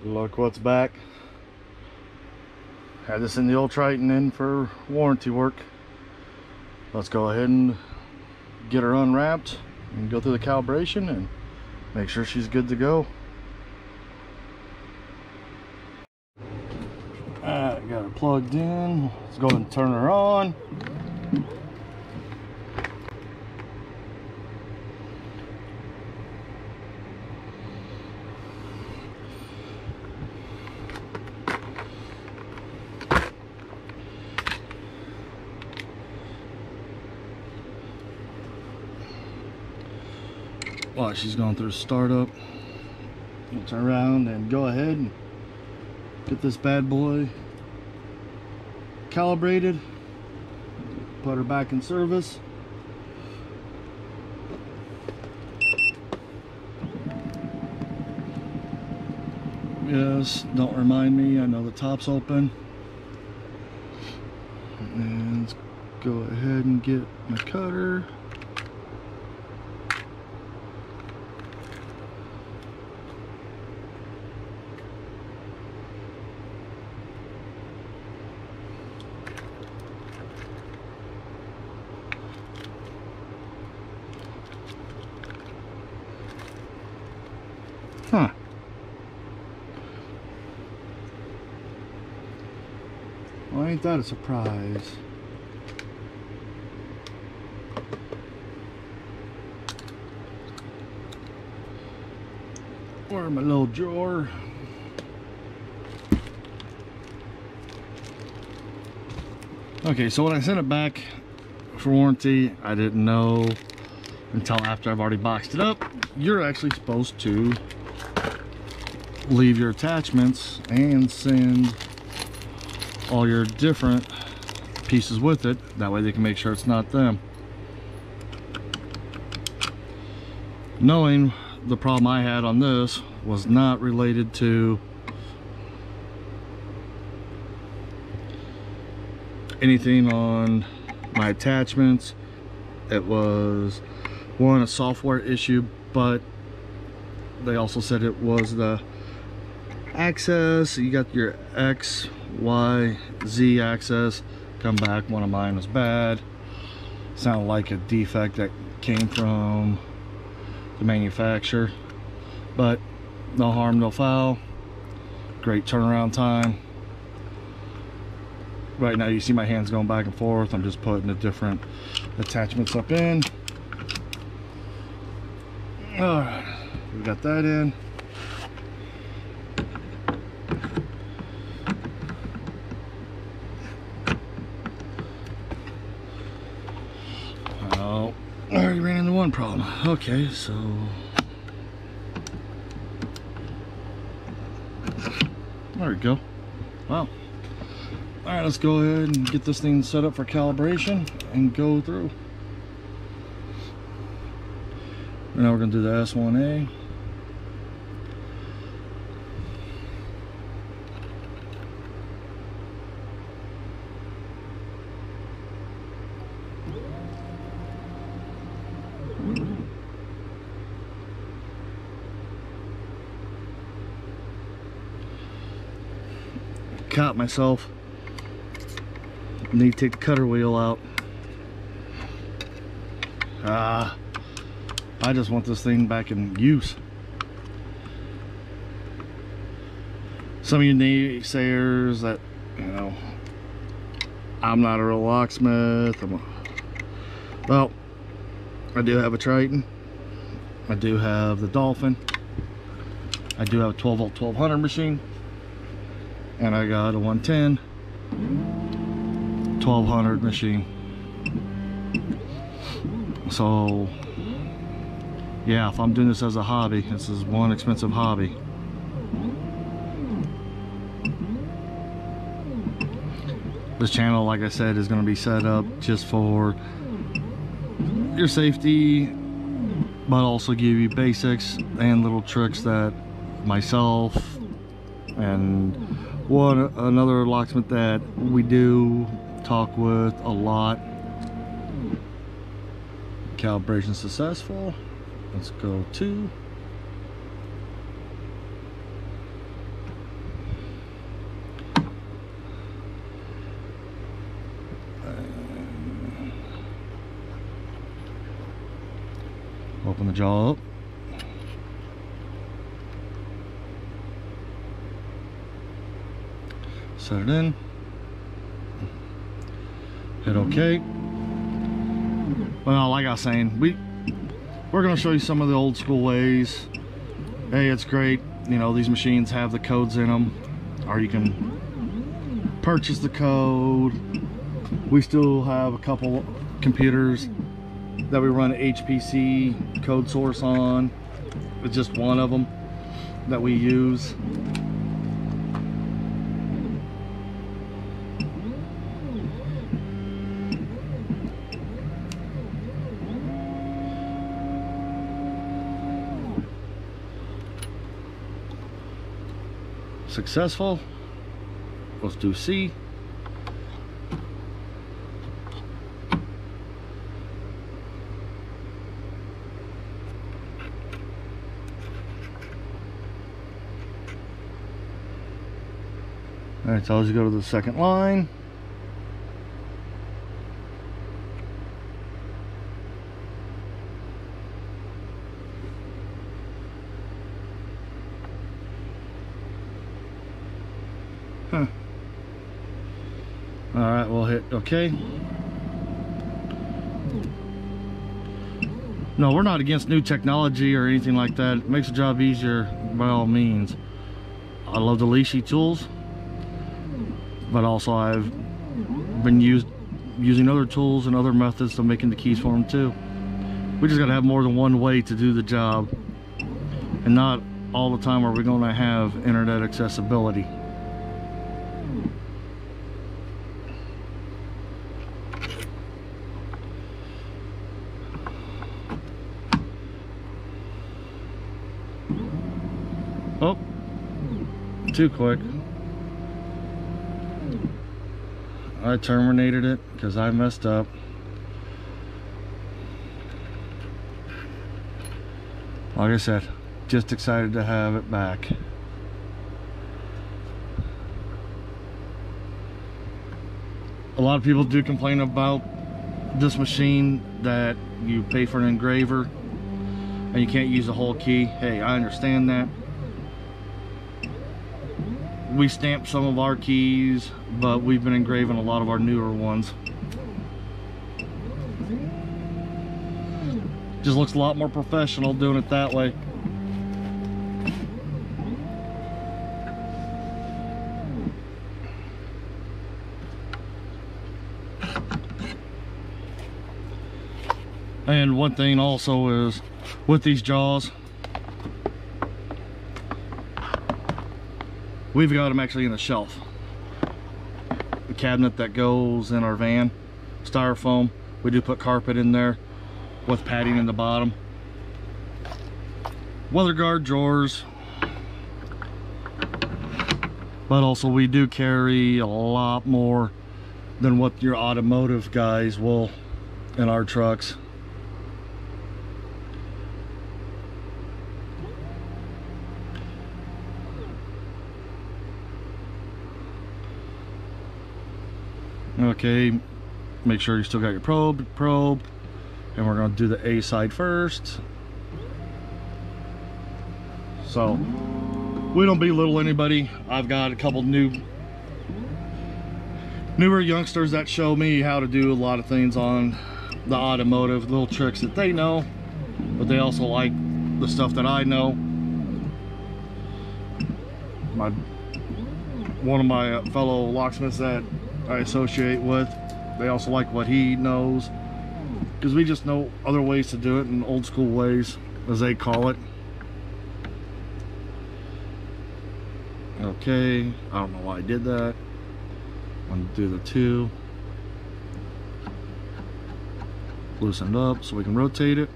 Look what's back. Had this in the old Triton in for warranty work. Let's go ahead and get her unwrapped and go through the calibration and make sure she's good to go. Alright, got her plugged in. Let's go ahead and turn her on. While she's going through startup, we'll turn around and go ahead and get this bad boy calibrated, put her back in service. Yes, don't remind me, I know the top's open. And let's go ahead and get my cutter. Huh. Well, ain't that a surprise? Where's my little drawer? Okay, so when I sent it back for warranty, I didn't know until after I've already boxed it up. You're actually supposed to leave your attachments and send all your different pieces with it. That way they can make sure it's not them. Knowing the problem I had on this was not related to anything on my attachments. It was one, a software issue, but they also said it was the axis. You got your X, Y, Z axis come back. One of mine was bad. Sounded like a defect that came from the manufacturer, but no harm, no foul. Great turnaround time. Right now you see my hands going back and forth. I'm just putting the different attachments up in. All right, we got that in. Oh, I already ran into one problem. Okay, so there we go. Wow. All right, let's go ahead and get this thing set up for calibration and go through. Now we're going to do the S1A. Caught myself. Need to take the cutter wheel out. I just want this thing back in use. Some of you naysayers that, you know, I'm not a real locksmith. Well, I do have a Triton. I do have the Dolphin. I do have a 12 volt 1200 machine. And I got a 110 1200 machine. So yeah, if I'm doing this as a hobby, this is one expensive hobby. This channel, like I said, is going to be set up just for your safety, but also give you basics and little tricks that myself and another locksmith that we do talk with a lot. Calibration successful. Let's go to Open the jaw up. Set it in. Hit OK. Well, like I was saying, we're going to show you some of the old school ways. Hey, it's great. You know, these machines have the codes in them, or you can purchase the code. We still have a couple computers that we run HPC code source on. It's just one of them that we use. Successful. Let's do C. Alright, tells you to go to the second line. Huh. Alright, we'll hit OK. No, we're not against new technology or anything like that. It makes the job easier by all means. I love the Lishi tools, but also I've been using other tools and other methods of making the keys for them too. We just got to have more than one way to do the job, and not all the time are we going to have internet accessibility. Oh, too quick. I terminated it because I messed up. Like I said, just excited to have it back. A lot of people do complain about this machine that you pay for an engraver and you can't use the whole key. Hey, I understand that. We stamp some of our keys, but we've been engraving a lot of our newer ones. Just looks a lot more professional doing it that way. And one thing also is with these jaws, we've got them actually in a shelf. The cabinet that goes in our van, styrofoam. We do put carpet in there with padding in the bottom. Weather guard drawers. But also we do carry a lot more than what your automotive guys will in our trucks. Okay, make sure you still got your probe, and we're going to do the A side first. So we don't belittle anybody. I've got a couple newer youngsters that show me how to do a lot of things on the automotive, little tricks that they know, but they also like the stuff that I know. One of my fellow locksmiths that I associate with, they also like what he knows, because we just know other ways to do it, in old school ways, as they call it. Okay, I don't know why I did that. I'm gonna do the 2. Loosened up so we can rotate it.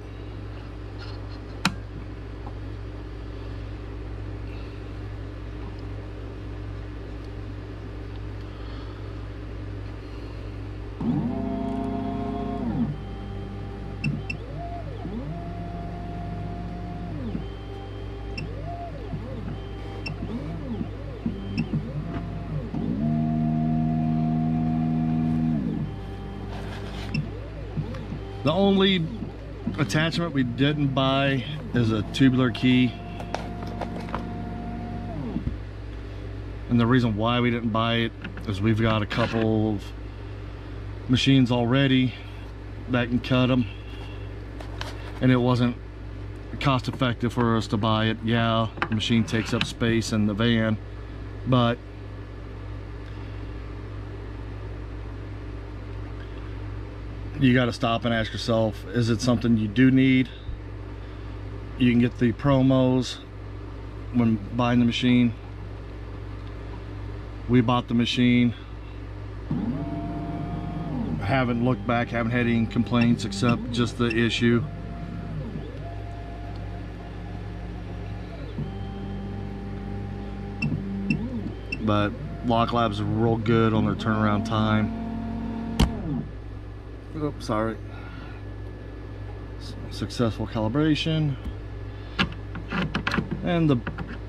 The only attachment we didn't buy is a tubular key. And the reason why we didn't buy it is we've got a couple of machines already that can cut them, and it wasn't cost effective for us to buy it. Yeah, the machine takes up space in the van, but you got to stop and ask yourself, is it something you do need? You can get the promos when buying the machine. We bought the machine, haven't looked back, haven't had any complaints except just the issue. But Lock Labs are real good on their turnaround time. Oops, sorry. Successful calibration. And the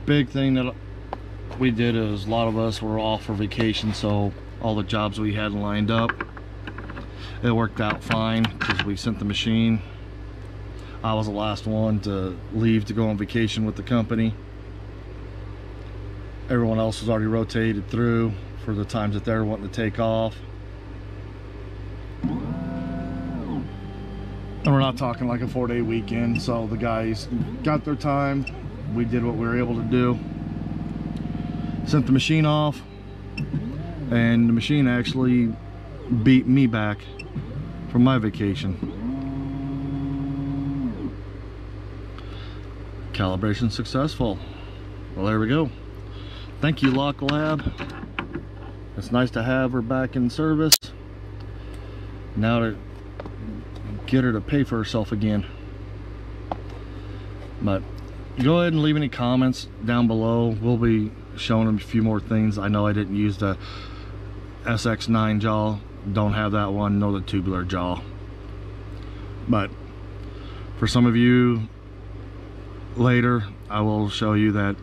big thing that we did is a lot of us were off for vacation, so all the jobs we had lined up, it worked out fine because we sent the machine. I was the last one to leave to go on vacation with the company. Everyone else was already rotated through for the times that they're wanting to take off. And we're not talking like a 4-day weekend, so the guys got their time. We did what we were able to do. Sent the machine off, and the machine actually beat me back from my vacation. Calibration successful. Well, there we go. Thank you, Lock Lab. It's nice to have her back in service. Now to get her to pay for herself again. But go ahead and leave any comments down below. We'll be showing them a few more things. I know I didn't use the SX9 jaw. Don't have that one, nor the tubular jaw. But for some of you later, I will show you that.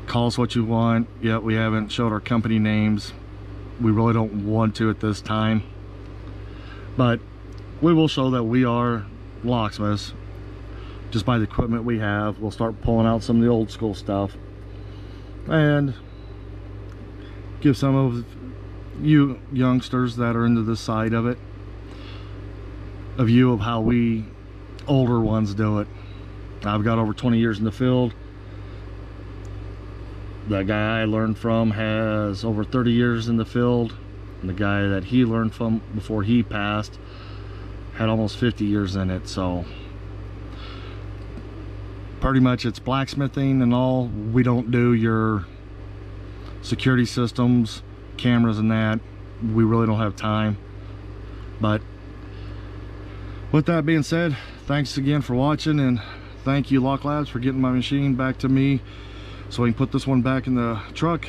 Call us what you want. Yet we haven't showed our company names. We really don't want to at this time. But we will show that we are locksmiths. Just by the equipment we have, we'll start pulling out some of the old school stuff and give some of you youngsters that are into this side of it a view of how we older ones do it. I've got over 20 years in the field. The guy I learned from has over 30 years in the field, and the guy that he learned from before he passed had almost 50 years in it. So pretty much it's blacksmithing and all. We don't do your security systems, cameras and that. We really don't have time. But with that being said, thanks again for watching, and thank you, Lock Labs, for getting my machine back to me so I can put this one back in the truck.